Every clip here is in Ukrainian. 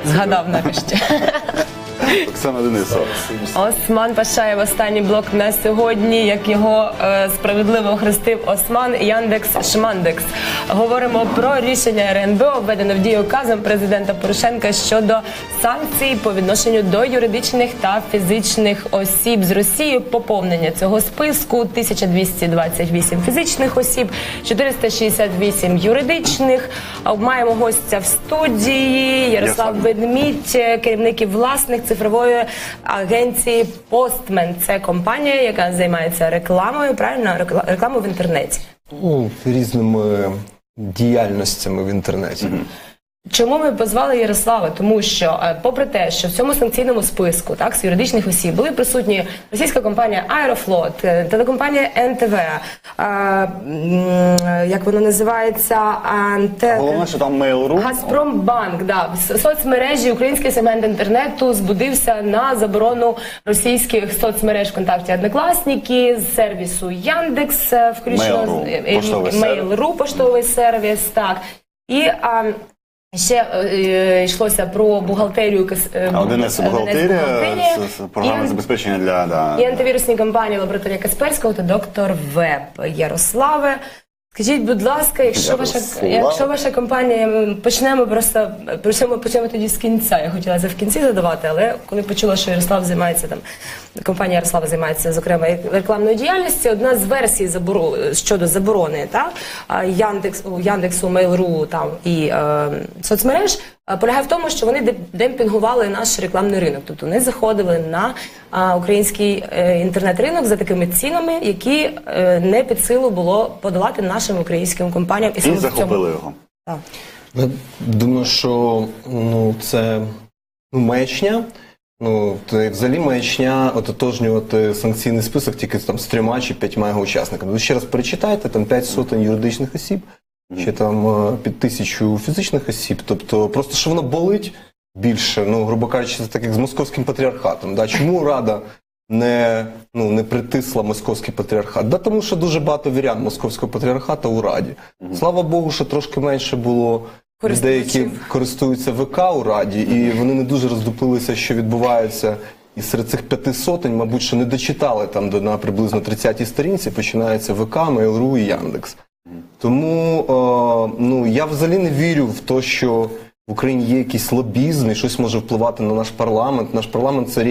Згадав нарешті. Оксана Денисова. Осман Пашаєв, останній блок на сьогодні, як його справедливо охрестив Осман Яндекс Шмандекс. Говоримо про рішення РНБО, введене в дію указом президента Порошенка щодо санкцій по відношенню до юридичних та фізичних осіб з Росії. Поповнення цього списку: 1228 фізичних осіб, 468 юридичних. Маємо гостя в студії Ярослав Ведмідь, керівник і власник цифрової агенції Postman. Це компанія, яка займається рекламою, правильно? Рекламою в інтернеті. Ну, різними діяльностями в інтернеті. Чому ми позвали Ярослава? Тому що, попри те, що в цьому санкційному списку, так, з юридичних осіб були присутні російська компанія Аерофлот, телекомпанія НТВ, як воно називається, Головне, що там Mail.ru. Газпромбанк, да. В соцмережі український сегмент інтернету збудився на заборону російських соцмереж ВКонтакті, Однокласники, з сервісу Яндекс, включно Mail.ru, поштовий сервіс, так. І ще йшлося про бухгалтерію. Одиниця бухгалтерія, програмне забезпечення для... І антивірусні компанії лабораторія Касперського та доктор Веб. Ярославе, скажіть, будь ласка, якщо ваша компанія, почнемо тоді з кінця. Я хотіла це в кінці задавати, але коли почула, що Ярослав займається там, компанія Ярослава займається, зокрема, рекламною діяльністю, одна з версій щодо заборони, так, Яндексу, Mail.ru там і соцмереж, полягає в тому, що вони демпінгували наш рекламний ринок. Тобто вони заходили на український інтернет-ринок за такими цінами, які не під силу було подолати нашим українським компаніям. І захопили його. Так. Я думаю, що це маячня. Взагалі маячня ототожнювати санкційний список тільки там з 3 чи 5 його учасниками. Ви ще раз перечитайте, там 5 сотень юридичних осіб, ще там під 1000 фізичних осіб. Тобто просто, що воно болить більше, грубо кажучи, це так як з московським патріархатом. Да? Чому Рада не притисла московський патріархат? Да, тому що дуже багато вірян московського патріархата у Раді. Слава Богу, що трошки менше було людей, які користуються ВК у Раді, і вони не дуже роздуплилися, що відбувається. І серед цих 5 сотень, мабуть, що не дочитали там, де на приблизно 30-й сторінці починається ВК, Mail.ru і Яндекс. Тому я взагалі не вірю в те, що в Україні є якийсь лобізм і щось може впливати на наш парламент. Наш парламент – це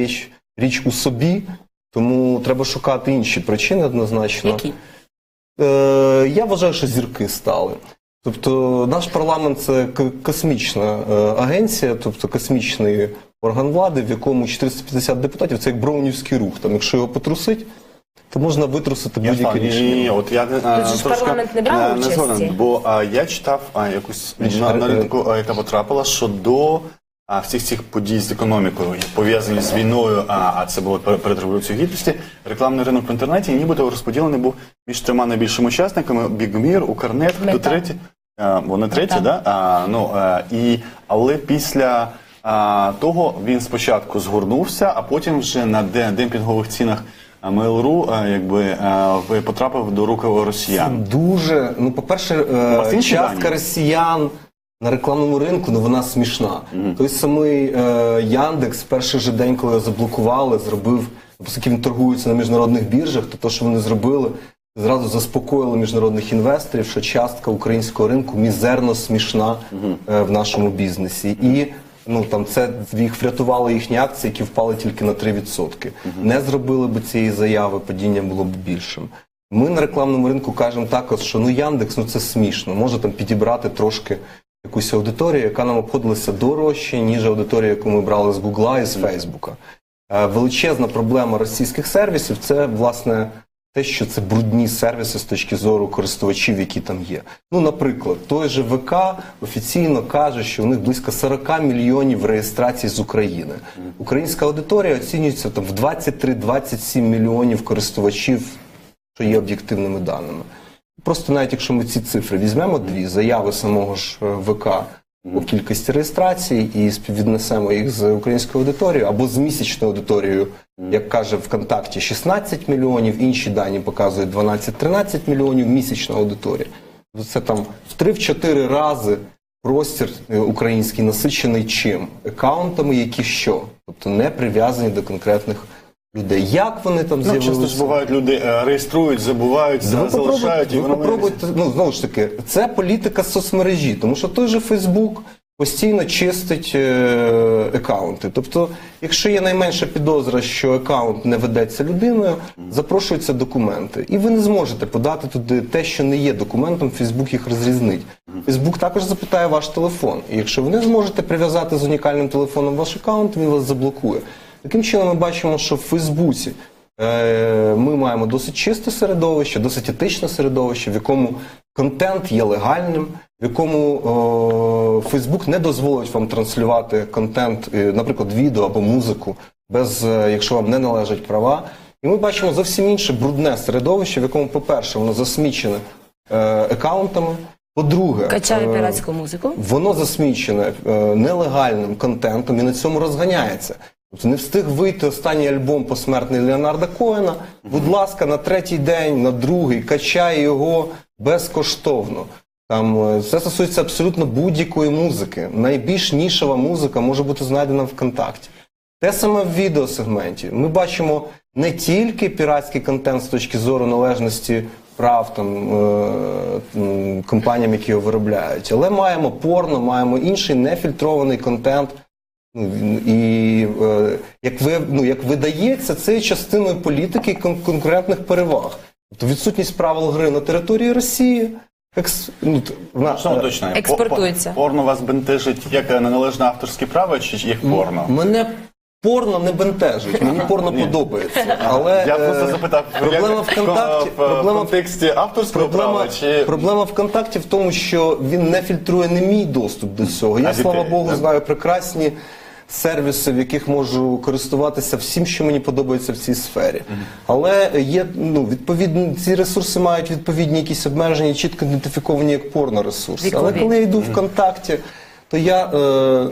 річ у собі, тому треба шукати інші причини однозначно. Які? Я вважаю, що зірки стали. Тобто наш парламент – це космічна агенція, тобто космічний орган влади, в якому 450 депутатів – це як броунівський рух. Там, якщо його потрусить, то можна витрусити будь-яке рішення. От я парламент не брав участі? Бо я читав якусь аналітику, яка потрапила, що до всіх цих подій з економікою, пов'язані з війною, а це було перед Революцією Гідності, рекламний ринок в інтернеті нібито розподілений був між 3 найбільшими учасниками: Бігмір, Укрнет, хто третій? Вони треті, да? Але після того він спочатку згорнувся, а потім вже на демпінгових цінах Mail.ru потрапив до рук росіян. Дуже, по-перше, частка росіян на рекламному ринку, вона смішна. Той самий Яндекс в перший же день, коли його заблокували, зробив, оскільки він торгується на міжнародних біржах, то те, що вони зробили, зразу заспокоїли міжнародних інвесторів, що частка українського ринку мізерно смішна в нашому бізнесі. І це їх врятували їхні акції, які впали тільки на 3%. Не зробили б цієї заяви, падіння було б більшим. Ми на рекламному ринку кажемо також, що Яндекс, це смішно. Може там підібрати трошки якусь аудиторію, яка нам обходилася дорожче, ніж аудиторія, яку ми брали з Гугла і з Фейсбука. Величезна проблема російських сервісів – це, власне, те, що це брудні сервіси з точки зору користувачів, які там є. Наприклад, той же ВК офіційно каже, що у них близько 40 мільйонів реєстрацій з України. Українська аудиторія оцінюється там в 23-27 мільйонів користувачів, що є об'єктивними даними. Просто навіть якщо ми ці цифри візьмемо, 2 заяви самого ж ВК по кількості реєстрацій і співвіднесемо їх з українською аудиторією або з місячною аудиторією, як каже ВКонтакті, 16 мільйонів, інші дані показують 12-13 мільйонів місячна аудиторія. Це там в 3-4 рази простір український насичений чим? Акаунтами, які що? Тобто не прив'язані до конкретних людей. Як вони там з'явилися? Часто ж бувають, люди реєструють, забувають, залишають, і ви воно попробуйте, знову ж таки, це політика соцмережі, тому що той же Фейсбук постійно чистить акаунти. Тобто, якщо є найменша підозра, що акаунт не ведеться людиною, запрошуються документи. І ви не зможете подати туди те, що не є документом, Фейсбук їх розрізнить. Фейсбук також запитає ваш телефон. І якщо ви не зможете прив'язати з унікальним телефоном ваш акаунт, він вас заблокує. Таким чином ми бачимо, що в Фейсбуці ми маємо досить чисте середовище, досить етичне середовище, в якому контент є легальним, в якому Фейсбук не дозволить вам транслювати контент, наприклад, відео або музику, якщо вам не належать права. І ми бачимо зовсім інше брудне середовище, в якому, по-перше, воно засмічене акаунтами, по-друге, Качає піратську музику. Воно засмічене нелегальним контентом і на цьому розганяється. Тобто не встиг вийти останній альбом посмертний Леонарда Коена, будь ласка, на третій день, на другий, качає його безкоштовно. Там це стосується абсолютно будь-якої музики. Найбільш нішова музика може бути знайдена ВКонтакті. Те саме в відеосегменті. Ми бачимо не тільки піратський контент з точки зору належності прав компаніям, які його виробляють, але маємо порно, маємо інший нефільтрований контент. І як видається, це є частиною політики конкурентних переваг. Тобто відсутність правил гри на території Росії точно. Експортується. Порно вас бентежить як неналежне авторське право, чи як порно? Мене порно не бентежить, мені порно подобається. Але я просто запитав, проблема ВКонтакті, в контексті авторського права, чи... Проблема ВКонтакті в тому, що він не фільтрує не мій доступ до цього. Я, слава Богу, знаю прекрасні сервіси, в яких можу користуватися всім, що мені подобається в цій сфері. Але є, відповідно, ці ресурси мають відповідні якісь обмеження, чітко ідентифіковані як порно-ресурси. Але коли я йду в ВКонтакті, то я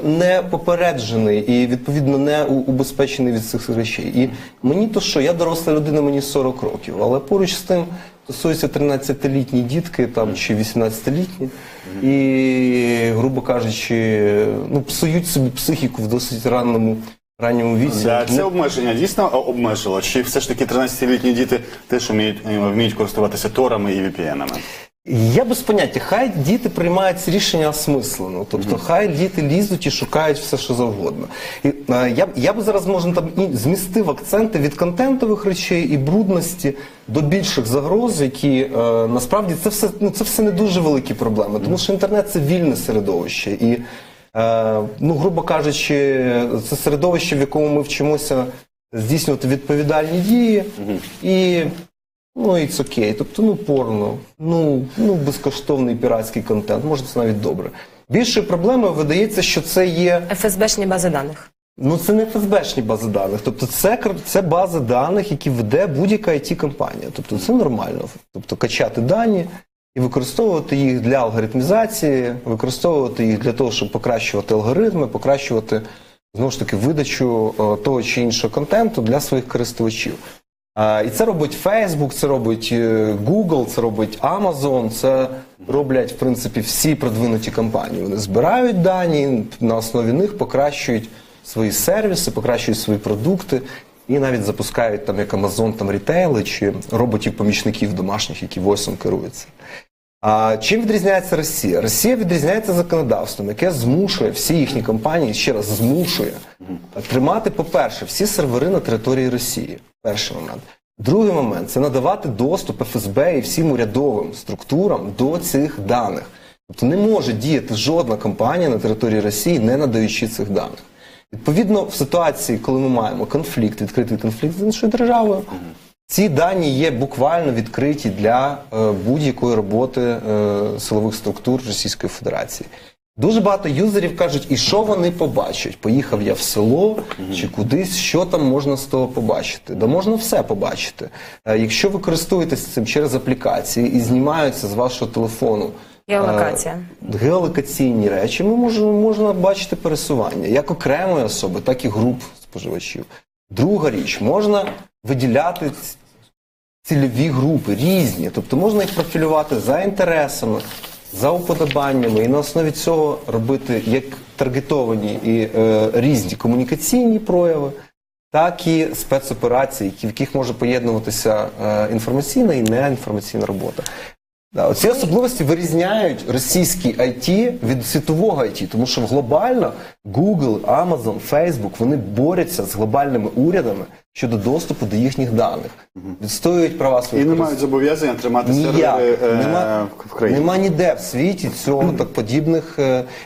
не попереджений і, відповідно, не убезпечений від цих речей. І мені то що, я доросла людина, мені 40 років, але поруч з тим стосуються 13-літні дітки там, чи 18-літні, і, грубо кажучи, псують собі психіку в досить ранньому віці. Це обмеження дійсно обмежило? Чи все ж таки 13-літні діти теж вміють користуватися торами і VPN-ами? Я без поняття. Хай діти приймають ці рішення осмислено. Тобто, хай діти лізуть і шукають все, що завгодно. І, я б зараз, може, там і змістив акценти від контентових речей і брудності до більших загроз, які, насправді, це все не дуже великі проблеми. Тому що інтернет – це вільне середовище. І, грубо кажучи, це середовище, в якому ми вчимося здійснювати відповідальні дії. І it's окей. Тобто, порно, безкоштовний піратський контент, може це навіть добре. Більшою проблемою видається, що це є... ФСБшні бази даних. Це не ФСБшні бази даних. Тобто, це бази даних, які веде будь-яка IT-компанія. Тобто, це нормально. Тобто, качати дані і використовувати їх для алгоритмізації, використовувати їх для того, щоб покращувати алгоритми, покращувати, знову ж таки, видачу того чи іншого контенту для своїх користувачів. І це робить Facebook, це робить Google, це робить Amazon, це роблять, в принципі, всі продвинуті компанії. Вони збирають дані, на основі них покращують свої сервіси, покращують свої продукти і навіть запускають, там, як Amazon, там, рітейли чи роботів-помічників домашніх, які voice-ом керуються. Чим відрізняється Росія? Росія відрізняється законодавством, яке змушує всі їхні компанії, ще раз, змушує тримати, по-перше, всі сервери на території Росії. Перший момент. Другий момент – це надавати доступ ФСБ і всім урядовим структурам до цих даних. Тобто не може діяти жодна компанія на території Росії, не надаючи цих даних. Відповідно, в ситуації, коли ми маємо конфлікт, відкритий конфлікт з іншою державою, ці дані є буквально відкриті для будь-якої роботи силових структур Російської Федерації. Дуже багато юзерів кажуть, і що вони побачать? Поїхав я в село чи кудись, що там можна з того побачити? Да можна все побачити. Якщо ви користуєтесь цим через аплікації і знімаються з вашого телефону геолокація. Геолокаційні речі, можна бачити пересування як окремої особи, так і груп споживачів. Друга річ, можна виділяти цільові групи, різні, тобто можна їх профілювати за інтересами, за уподобаннями, і на основі цього робити як таргетовані і різні комунікаційні прояви, так і спецоперації, в яких може поєднуватися інформаційна і неінформаційна робота. Ці особливості вирізняють російський IT від світового IT, тому що глобально Google, Amazon, Facebook, вони борються з глобальними урядами щодо доступу до їхніх даних. Відстоюють права своїх І не мають зобов'язання тримати сервери в країні. Нема ніде в світі цього так подібних.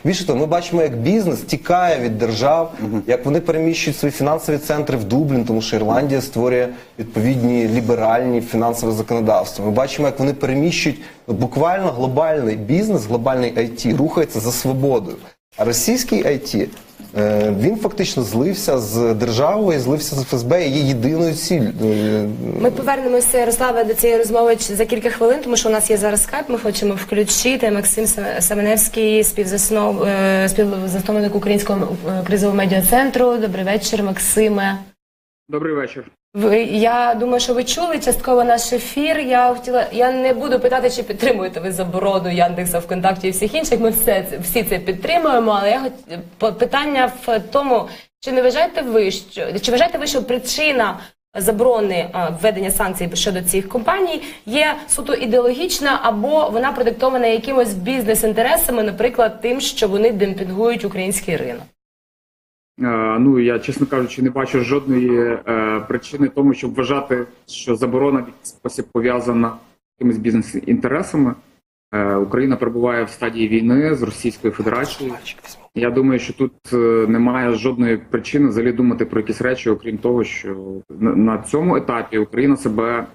Більше того, ми бачимо, як бізнес тікає від держав, як вони переміщують свої фінансові центри в Дублін, тому що Ірландія створює відповідні ліберальні фінансове законодавство. Ми бачимо, як вони переміщують буквально глобальний бізнес, глобальний IT рухається за свободою. А російський IT, він фактично злився з державою, злився з ФСБ і є єдиною ціллю. Ми повернемося, Ярославе, до цієї розмови за кілька хвилин, тому що у нас є зараз скайп, ми хочемо включити. Максим Семеневський, співзасновник Українського кризового медіа-центру. Добрий вечір, Максиме. Добрий вечір. Я думаю, що ви чули частково наш ефір. Я не буду питати, чи підтримуєте ви заборону Яндекса, ВКонтакті і всіх інших. Ми всі це підтримуємо, але питання в тому, чи вважаєте ви, що причина заборони введення санкцій щодо цих компаній є суто ідеологічна, або вона продиктована якимось бізнес-інтересами, наприклад, тим, що вони демпінгують український ринок? Ну, я, чесно кажучи, не бачу жодної причини тому, щоб вважати, що заборона в якийсь спосіб пов'язана з якимись бізнес-інтересами. Україна перебуває в стадії війни з Російською Федерацією. Я думаю, що тут немає жодної причини взагалі думати про якісь речі, окрім того, що на цьому етапі Україна себе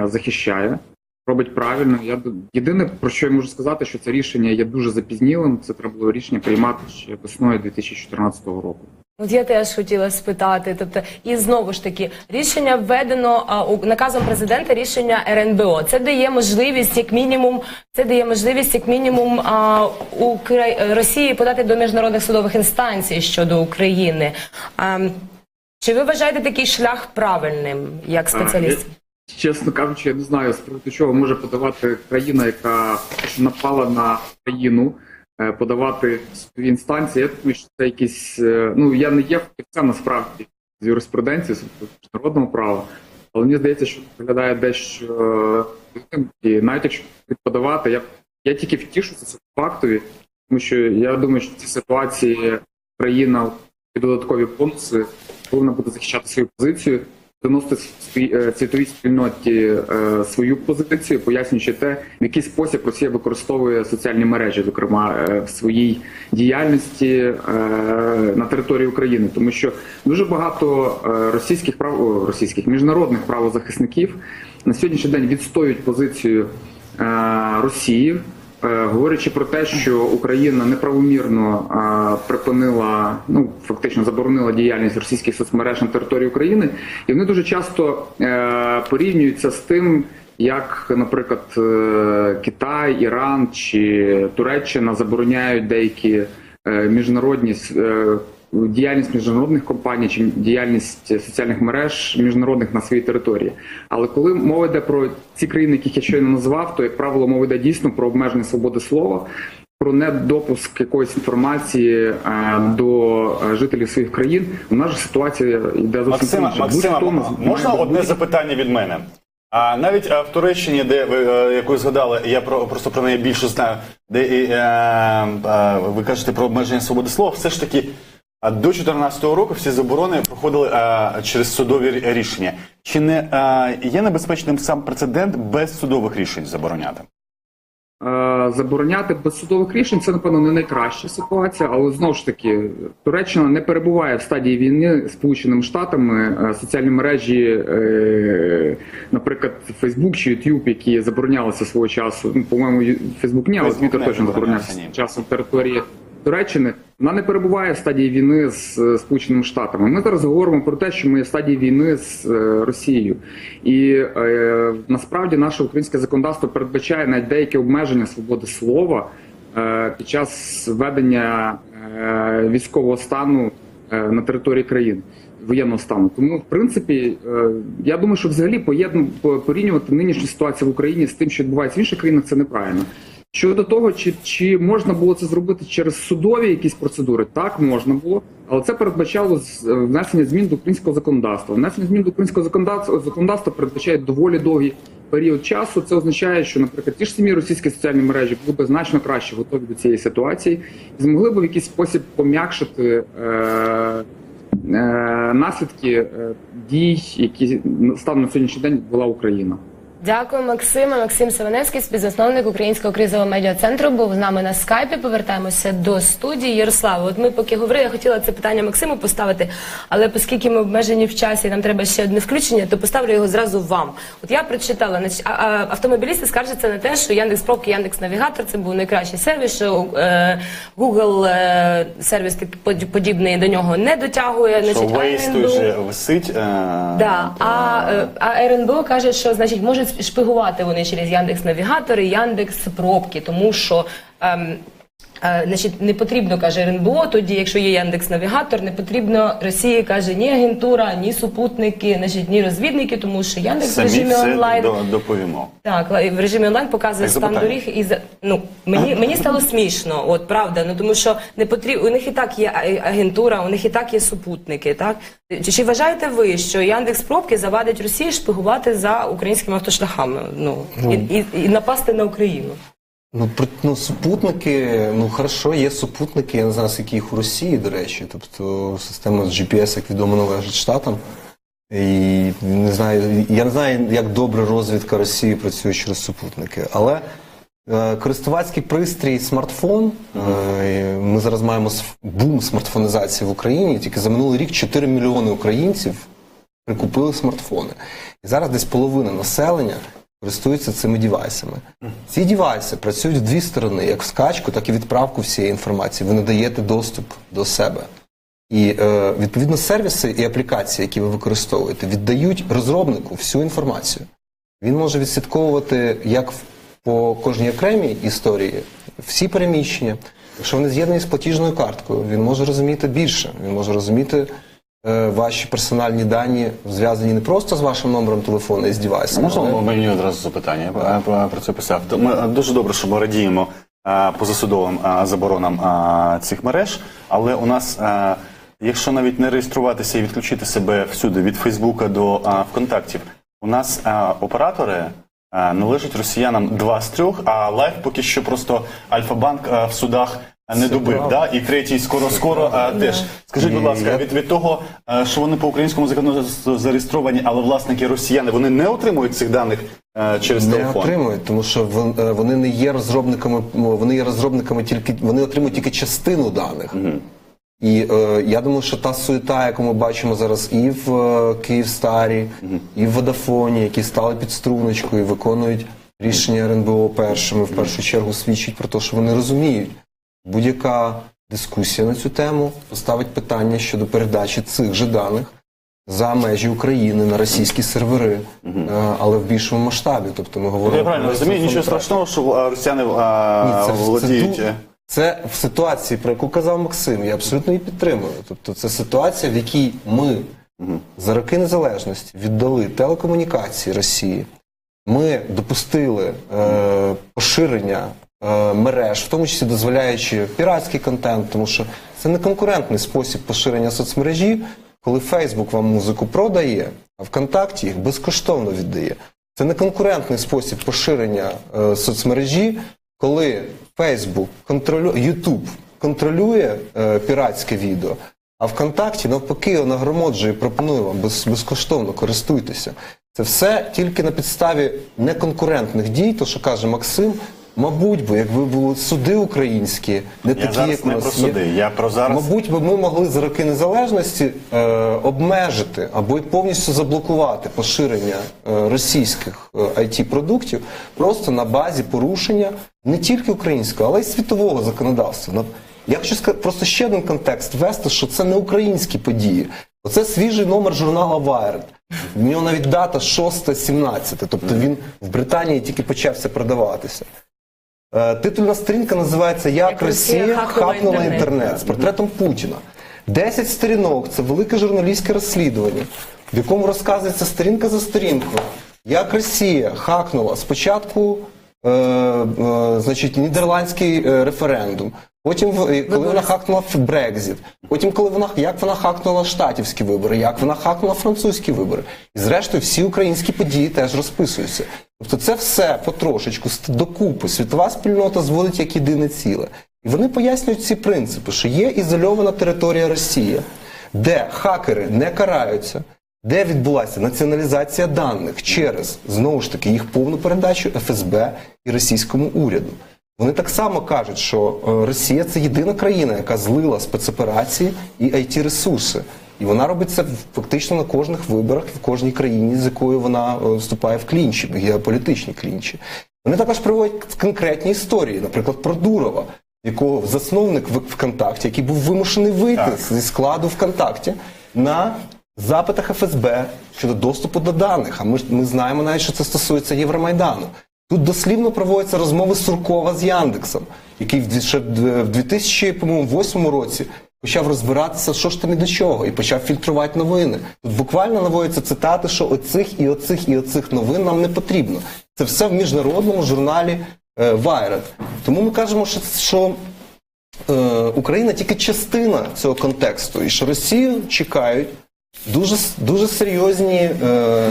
захищає, робить правильно. Єдине, про що я можу сказати, що це рішення є дуже запізнілим. Це треба було рішення приймати ще весною 2014 року. От я теж хотіла спитати, тобто, і знову ж таки, рішення введено наказом президента, рішення РНБО. Це дає можливість, як мінімум, Росії подати до міжнародних судових інстанцій щодо України. Чи ви вважаєте такий шлях правильним, як спеціаліст? Чесно кажучи, я не знаю, з приводу чого може подавати країна, яка напала на країну, подавати судові інстанції. Я думаю, що це якісь... Ну, я не є фахівцем, насправді, з юриспруденції, з міжнародного права, але мені здається, що виглядає дещо... І навіть якщо подавати, я тільки втішуся цьому фактові, тому що я думаю, що в цій ситуації країна і додаткові бонуси повинна буде захищати свою позицію, доносити світовій спільноті свою позицію, пояснюючи те, в який спосіб Росія використовує соціальні мережі, зокрема в своїй діяльності на території України. Тому що дуже багато міжнародних правозахисників на сьогоднішній день відстоюють позицію Росії, говорячи про те, що Україна неправомірно припинила, фактично заборонила діяльність російських соцмереж на території України, і вони дуже часто порівнюються з тим, як, наприклад, Китай, Іран чи Туреччина забороняють деякі міжнародні діяльність міжнародних компаній чи діяльність соціальних мереж міжнародних на своїй території. Але коли мова йде про ці країни, яких я щойно назвав, то, як правило, мова йде дійсно про обмеження свободи слова, про недопуск якоїсь інформації до жителів своїх країн. У нас же ситуація йде зовсім інша. Максима, можна одне запитання від мене? Навіть в Туреччині, де яку згадали, я просто про неї більше знаю, де ви кажете про обмеження свободи слова, все ж таки до 2014 року всі заборони проходили через судові рішення. Чи не є небезпечним сам прецедент без судових рішень забороняти? Забороняти без судових рішень – це, напевно, не найкраща ситуація, але, знову ж таки, Туреччина не перебуває в стадії війни з Сполученими Штатами. Соціальні мережі, наприклад, Facebook чи YouTube, які заборонялися свого часу, по-моєму, Facebook ні, але Twitter точно заборонявся часом території Туреччини, вона не перебуває в стадії війни з Сполученими Штатами. Ми зараз говоримо про те, що ми в стадії війни з Росією. І насправді наше українське законодавство передбачає навіть деякі обмеження свободи слова під час введення військового стану на території країни, воєнного стану. Тому, в принципі, я думаю, що взагалі порівнювати нинішню ситуацію в Україні з тим, що відбувається в інших країнах, це неправильно. Щодо того, чи можна було це зробити через судові якісь процедури, так, можна було, але це передбачало внесення змін до українського законодавства. Внесення змін до українського законодавства передбачає доволі довгий період часу. Це означає, що, наприклад, ті ж самі російські соціальні мережі були б значно краще готові до цієї ситуації і змогли б в якийсь спосіб пом'якшити наслідки дій, які станом на сьогоднішній день була Україна. Дякую, Максиме. Максим Саваневський, співзасновник Українського кризового медіа-центру, був з нами на скайпі. Повертаємося до студії. Ярославе, от ми поки говорили, я хотіла це питання Максиму поставити, але оскільки ми обмежені в часі, нам треба ще одне включення, то поставлю його зразу вам. От я прочитала, автомобілісти скаржаться на те, що Яндекс.Пробки, Яндекс.Навігатор – це був найкращий сервіс, що Google сервіс подібний до нього не дотягує. Що Waze той же висить. Да. А РНБО каже, що, значить, можуть шпигувати вони через Яндекс.Навігатор і Яндекс.Пробки, тому що значить, не потрібно, каже РНБО, тоді, якщо є Яндекс.Навігатор, не потрібно Росії, каже, ні агентура, ні супутники, значить, ні розвідники, тому що Яндекс в режимі онлайн... Самі все доповімо. Так, в режимі онлайн показує стан доріг і мені стало смішно, от правда, тому що не потрібно, у них і так є агентура, у них і так є супутники, так? Чи вважаєте ви, що Яндекс.Пробки завадить Росії шпигувати за українськими автошляхами, і напасти на Україну? Супутники, хорошо, є супутники, я не знаю, скільки їх у Росії, до речі, тобто система з GPS, як відомо, належить Штатам. І я не знаю, як добре розвідка Росії працює через супутники, але користувацький пристрій смартфон, ми зараз маємо бум смартфонізації в Україні, тільки за минулий рік 4 мільйони українців прикупили смартфони. І зараз десь половина населення користуються цими девайсами. Ці девайси працюють в дві сторони, як в скачку, так і відправку всієї інформації. Ви надаєте доступ до себе. І, відповідно, сервіси і аплікації, які ви використовуєте, віддають розробнику всю інформацію. Він може відслідковувати, як по кожній окремій історії, всі переміщення. Якщо вони з'єднані з платіжною карткою, він може розуміти більше. Він може розуміти ваші персональні дані, зв'язані не просто з вашим номером телефону і з девайсом. Можна мені одразу запитання? Я про це писав. Ми дуже добре, що ми радіємо позасудовим заборонам цих мереж, але у нас, якщо навіть не реєструватися і відключити себе всюди, від Фейсбука до ВКонтактів, у нас оператори належать росіянам 2 з 3, а Лайф поки що просто Альфа-банк в судах не добив, да? І третій скоро теж. Скажіть, будь ласка, від того, що вони по українському законодавству зареєстровані, але власники росіяни, вони не отримують цих даних через телефон? Не отримують, тому що вони не є розробниками, вони отримують тільки частину даних. І я думаю, що та суєта, яку ми бачимо зараз і в Київстарі, і в Водафоні, які стали під струночкою, виконують рішення РНБО першими, в першу чергу свідчить про те, що вони розуміють. Будь-яка дискусія на цю тему поставить питання щодо передачі цих же даних за межі України на російські сервери, але в більшому масштабі. Тобто ми говоримо... Я правильно розумію, нічого страшного, що росіяни володіють... Це в ситуації, про яку казав Максим, я абсолютно її підтримую. Тобто це ситуація, в якій ми за роки незалежності віддали телекомунікації Росії, ми допустили поширення мереж, в тому числі дозволяючи піратський контент, тому що це не конкурентний спосіб поширення соцмережі, коли Фейсбук вам музику продає, а ВКонтакті їх безкоштовно віддає. Це не конкурентний спосіб поширення соцмережі, коли Фейсбук контролює, Ютуб контролює піратське відео, а ВКонтакті навпаки нагромоджує і пропонує вам безкоштовно, користуйтеся. Це все тільки на підставі неконкурентних дій, то, що каже Максим, мабуть, бо якби були суди українські, не такі, як у нас є, мабуть, би ми могли за роки незалежності обмежити або й повністю заблокувати поширення російських IT-продуктів просто на базі порушення не тільки українського, але й світового законодавства. Я хочу просто ще один контекст ввести, що це не українські події. Оце свіжий номер журналу Wired. В нього навіть дата 6-17, тобто він в Британії тільки почався продаватися. Титульна сторінка називається «Як Росія хакнула інтернет» з портретом Путіна. 10 сторінок – це велике журналістське розслідування, в якому розказується сторінка за сторінкою, як Росія хакнула спочатку значить, нідерландський референдум. Потім, коли вона хакнула Брекзит, потім, як вона хакнула штатівські вибори, як вона хакнула французькі вибори. І зрештою всі українські події теж розписуються. Тобто це все потрошечку докупи світова спільнота зводить як єдине ціле. І вони пояснюють ці принципи, що є ізольована територія Росії, де хакери не караються, де відбулася націоналізація даних через, знову ж таки, їх повну передачу ФСБ і російському уряду. Вони так само кажуть, що Росія – це єдина країна, яка злила спецоперації і IT-ресурси. І вона робить це фактично на кожних виборах в кожній країні, з якою вона вступає в клінчі, геополітичні клінчі. Вони також приводять конкретні історії, наприклад, про Дурова, якого засновник ВКонтакті, який був вимушений вийти зі складу ВКонтакті на запитах ФСБ щодо доступу до даних. А ми знаємо навіть, що це стосується Євромайдану. Тут дослівно проводяться розмови Суркова з Яндексом, який ще в 2008 році почав розбиратися, що ж там і до чого, і почав фільтрувати новини. Тут буквально наводяться цитати, що оцих і оцих і оцих новин нам не потрібно. Це все в міжнародному журналі Wired. Тому ми кажемо, що Україна тільки частина цього контексту, і що Росію чекають дуже серйозні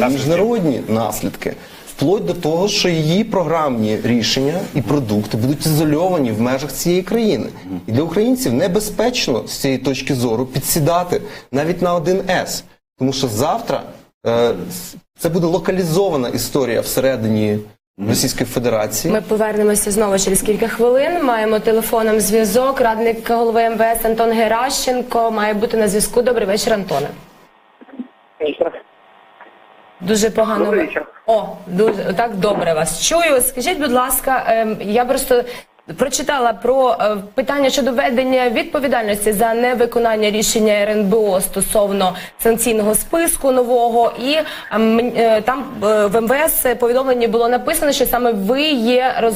міжнародні наслідки. Вплоть до того, що її програмні рішення і продукти будуть ізольовані в межах цієї країни. І для українців небезпечно з цієї точки зору підсідати навіть на 1С. Тому що завтра це буде локалізована історія всередині Російської Федерації. Ми повернемося знову через кілька хвилин. Маємо телефоном зв'язок. Радник голови МВС Антон Геращенко має бути на зв'язку. Добрий вечір, Антоне. Дуже погано. Дуже так добре вас чую. Скажіть, будь ласка, я просто прочитала про питання щодо введення відповідальності за невиконання рішення РНБО стосовно санкційного списку нового, і там в МВС повідомленні було написано, що саме ви є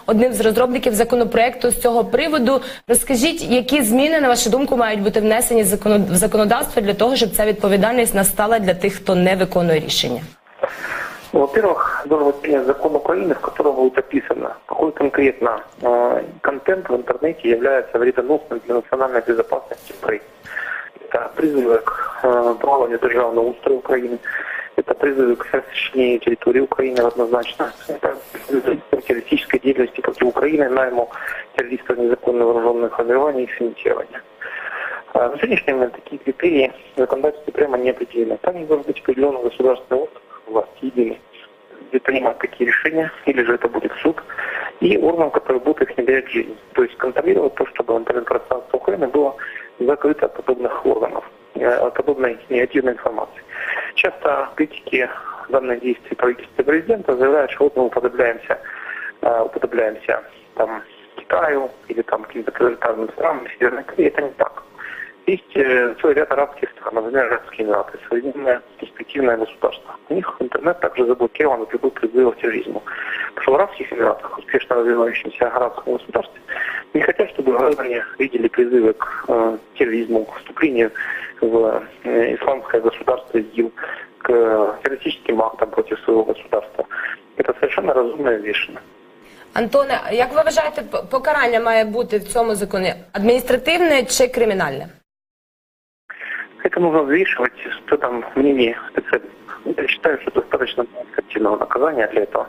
одним з розробників законопроекту з цього приводу. Розкажіть, які зміни, на вашу думку, мають бути внесені в законодавство для того, щоб ця відповідальність настала для тих, хто не виконує рішення? Во-первых, должен быть принят закон Украины, в котором будет описано, какой конкретно контент в интернете является вредоносным для национальной безопасности Украины. Это призывы к плаванию державного устроя Украины, это призывы к расчленению территории Украины однозначно, это призывы к террористической деятельности против Украины, найму террористов незаконно вооруженных формирований и их финансирования. На сегодняшний момент такие критерии в законодательстве прямо не определены. Там не должен быть определенный государственный орган, власти единый, будет принимать какие решения, или же это будет суд, и орган, который будет их внедрять в жизнь. То есть контролировать то, чтобы интернет-пространство Украины было закрыто от подобных органов, от подобной негативной информации. Часто критики данных действий правительства и президента заявляют, что вот мы уподобляемся там, Китаю или там, каким-то тоталитарным странам Северной Кореи. Это не так. Есть целый ряд арабских стран, например, Арабские Эмираты, современное перспективное государство. У них интернет также заблокирован от любых призывов к терроризму. Потому что в Арабских Эмиратах, успешно развивающемся арабском государстве, не хотят, чтобы граждане видели призывы к терроризму, к вступлению в исламское государство ИГИЛ, к террористическим актам против своего государства. Это совершенно разумно и взвешенно. Антоне, як ви вважаєте, покарання має бути в цьому законі адміністративне чи кримінальне? Это нужно взвешивать, что там мнение специалистов. Я считаю, что достаточно административного наказания для этого.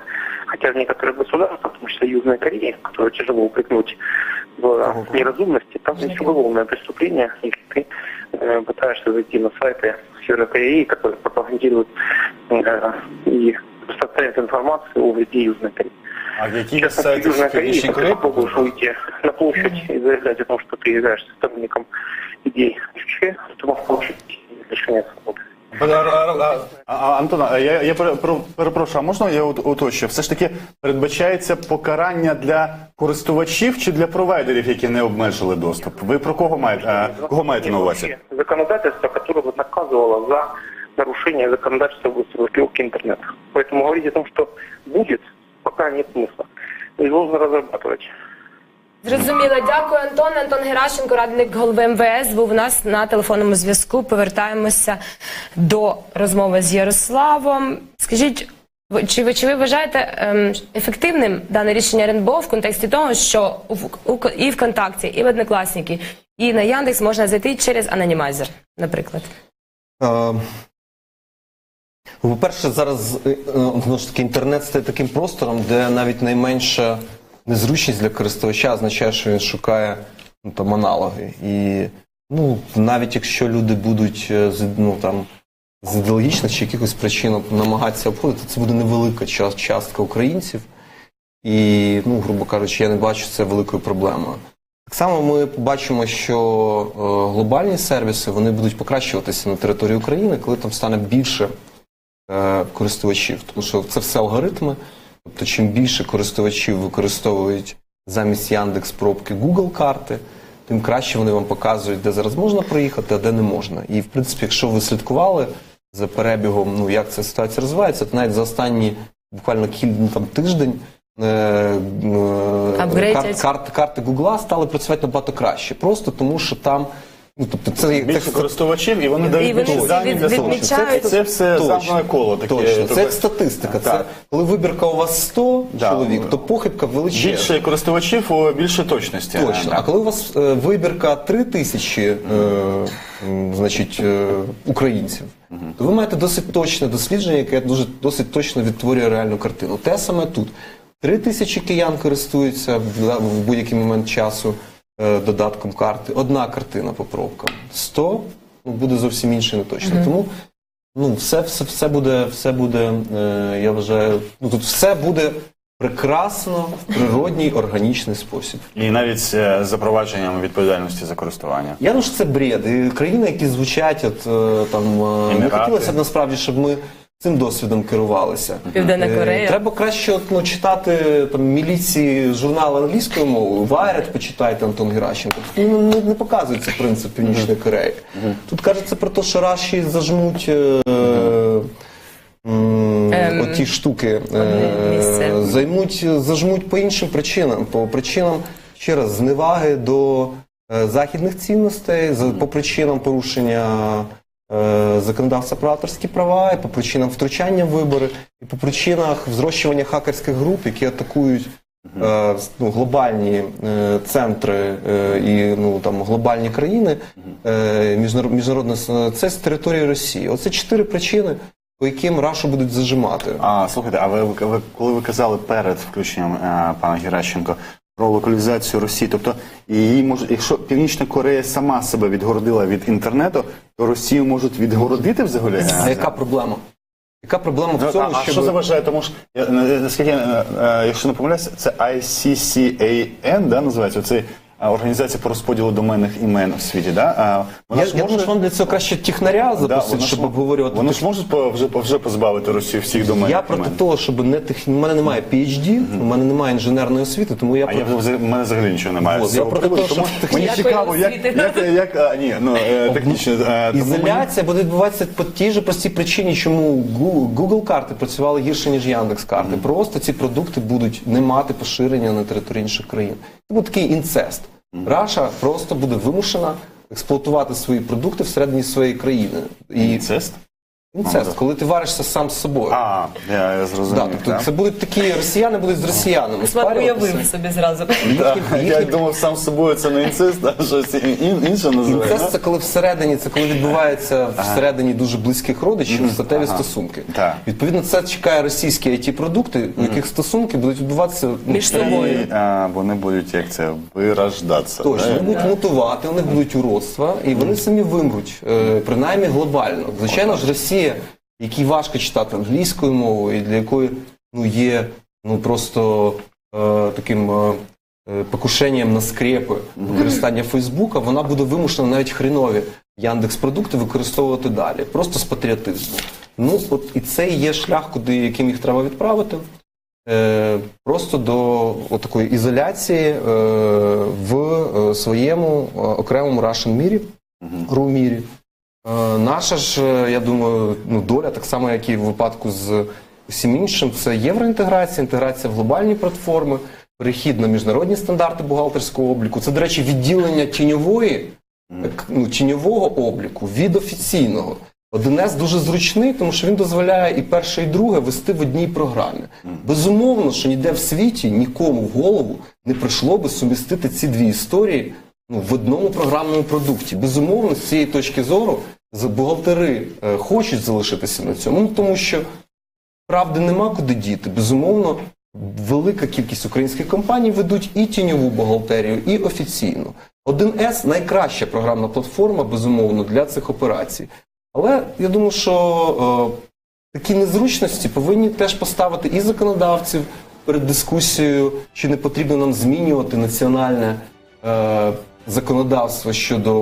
Хотя в некоторых государствах, в том числе Южной Кореи, которую тяжело упрекнуть в неразумности, там есть уголовное преступление, если ты пытаешься зайти на сайты Северной Кореи, которые пропагандируют и распространяют информацию о вреде Южной Кореи. А какие Сейчас, сайты Южной Кореи, Южной если Кореи? ты попробуешь выйти на площадь и заявлять о том, что ты являешься сторонником идей Чечни, то можешь получить лишение свободы. Антон, я перепрошую, а можна я уточню? Все ж таки передбачається покарання для користувачів чи для провайдерів, які не обмежили доступ? Ви про кого маєте на увазі? Законодательство, которое бы наказывало за нарушение законодательства в области блокировки интернета. Поэтому говорить о том, что будет, пока нет смысла. И должен разрабатывать. Зрозуміло. Дякую, Антон. Антон Геращенко, радник голови МВС, був у нас на телефонному зв'язку. Повертаємося до розмови з Ярославом. Скажіть, Чи ви вважаєте ефективним дане рішення РНБО в контексті того, що і ВКонтакті, і в Однокласники, і на Яндекс можна зайти через анонімайзер, наприклад? По-перше, зараз знову ж таки інтернет стає таким простором, де навіть найменша незручність для користувача означає, що він шукає там аналоги. І навіть якщо люди будуть з ідеологічних чи якихось причин намагатися обходити, це буде невелика частка українців. І, грубо кажучи, я не бачу це великою проблемою. Так само ми побачимо, що глобальні сервіси, вони будуть покращуватися на території України, коли там стане більше користувачів. Тому що це все алгоритми. Тобто, чим більше користувачів використовують замість Яндекс.Пробки Google карти, тим краще вони вам показують, де зараз можна проїхати, а де не можна. І, в принципі, якщо ви слідкували за перебігом, як ця ситуація розвивається, то навіть за останні буквально тиждень карти Гугла стали працювати набагато краще. Просто тому, що там більше користувачів, і вони дають більше дані для того. Це все замкнене коло. Точно. Це як статистика. Це, коли вибірка у вас 100 чоловік, то похибка величезна. Більше користувачів, більше точності. Точно. А коли у вас вибірка 3000 українців, то ви маєте досить точне дослідження, яке досить точно відтворює реальну картину. Те саме тут. 3000 киян користуються в будь-який момент часу додатком карти. Одна картина по пробкам. 100 буде зовсім інше, не точно. Тому все буде, я вважаю, тут все буде прекрасно, в природній, органічний спосіб. І навіть з запровадженням відповідальності за користування. Я думаю, що це бред. І країни, які звучать, не хотілося б насправді, щоб ми цим досвідом керувалися. Південна Корея. Треба краще читати міліції журнали англійською мовою. Wired почитайте, Антон Геращенко. Тут не показується принцип Північної Кореї. Тут кажеться про те, що Раші зажмуть оті штуки, зажмуть по іншим причинам. По причинам, ще раз, зневаги до західних цінностей, по причинам порушення законодавства про авторські права, і по причинам втручання в вибори, і по причинах взрощування хакерських груп, які атакують глобальні центри і глобальні країни, це з території Росії. Оце 4 причини, по яким Рашу будуть зажимати. Слухайте, а коли ви казали перед включенням пана Геращенко про локалізацію Росії, тобто якщо Північна Корея сама себе відгородила від інтернету, то Росію можуть відгородити взагалі? А яка проблема? Яка проблема в цьому, що... що заважає? Тому що, наскільки, якщо не помиляюся, це ICCAN, називається, це організація по розподілу доменних імен у світі, да? Я думаю, що вам для цього краще технаря запросити, щоб обговорювати. Вони ж можуть вже позбавити Росію всіх доменних імен. Я проти того, щоб у мене немає PhD, у мене немає інженерної освіти, тому я проти... У мене взагалі нічого немає. Я проти того, щоб мені цікаво, технічно. Ізоляція буде відбуватися по тій же простій причині, чому Google карти працювали гірше, ніж Яндекс карти. Просто ці продукти будуть не мати поширення на території інших країн. Це буде такий інцест. Раша просто буде вимушена експлуатувати свої продукти всередині своєї країни. Інцест? Інцест, коли ти варишся сам з собою. Я зрозумів. Тобто це будуть такі, росіяни будуть з росіянами спарюватися. Уявив собі зразу. Я думав, сам з собою це не інцест, а щось інше називає. Інцест це коли всередині, це коли відбувається всередині дуже близьких родичів статеві стосунки. Відповідно, це чекає російські IT-продукти, у яких стосунки будуть відбуватися між собою. Вони будуть, як це, вирождатися. Точно, вони будуть мутувати, у них будуть уродства, і вони самі вимруть, принаймні глобально. Звичайно ж, Росія, якій важко читати англійською мовою, і для якої є просто таким покушенням на скрепи використання Фейсбука, вона буде вимушена навіть хренові Яндекс.Продукти використовувати далі, просто з патріотизму. І це і є шлях, яким їх треба відправити, просто до такої ізоляції в своєму окремому Russian мірі. Наша ж, я думаю, доля, так само, як і в випадку з усім іншим, це євроінтеграція, інтеграція в глобальні платформи, перехід на міжнародні стандарти бухгалтерського обліку. Це, до речі, відділення тіньового обліку від офіційного. 1С дуже зручний, тому що він дозволяє і перше, і друге вести в одній програмі. Безумовно, що ніде в світі нікому в голову не прийшло би сумістити ці дві історії в одному програмному продукті. Безумовно, з цієї точки зору бухгалтери хочуть залишитися на цьому, тому що правди нема куди діти. Безумовно, велика кількість українських компаній ведуть і тіньову бухгалтерію, і офіційну. 1С – найкраща програмна платформа, безумовно, для цих операцій. Але я думаю, що такі незручності повинні теж поставити і законодавців перед дискусією, чи не потрібно нам змінювати національне законодавство щодо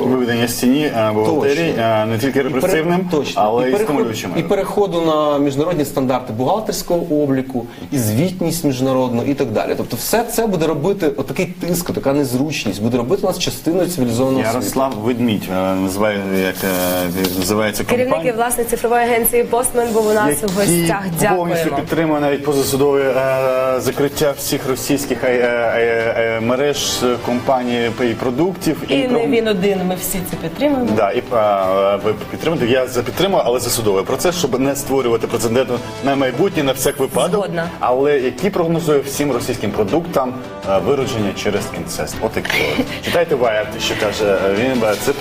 виведення з тіні бухгалтерії не тільки репресивним, але і стимулюючим. І переходу на міжнародні стандарти бухгалтерського обліку, і звітність міжнародну і так далі. Тобто все це буде робити, отакий тиск, така незручність, буде робити нас частиною цивілізованого світу. Ярослав Ведмідь називається компанія. Керівник і власник цифрової агенції «Постмен» був у нас у гостях. Який повністю Дякуємо. підтримує навіть позасудове закриття всіх російських мереж, компаній і продуктів. І не він один, ми всі це підтримуємо. Да, і ви підтримуєте. Я підтримую, але за судовий процес, щоб не створювати прецеденту на майбутнє, на всяк випадок. Згодна. Але які прогнозує всім російським продуктам виродження через інцест. От і читайте Wired, що каже він. Це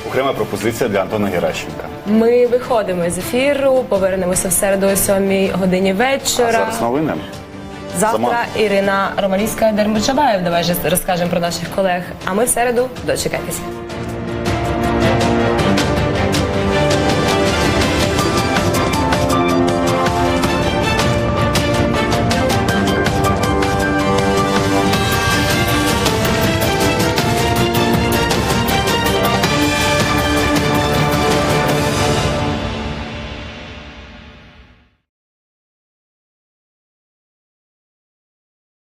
окрема пропозиція для Антона Геращенка. Ми виходимо з ефіру, повернемося в середу о 7 годині А вечора. зараз новини. Завтра Ірина Романівська, Дермат Чабаєв. Давай же розкажемо про наших колег. А ми в середу дочекайтеся.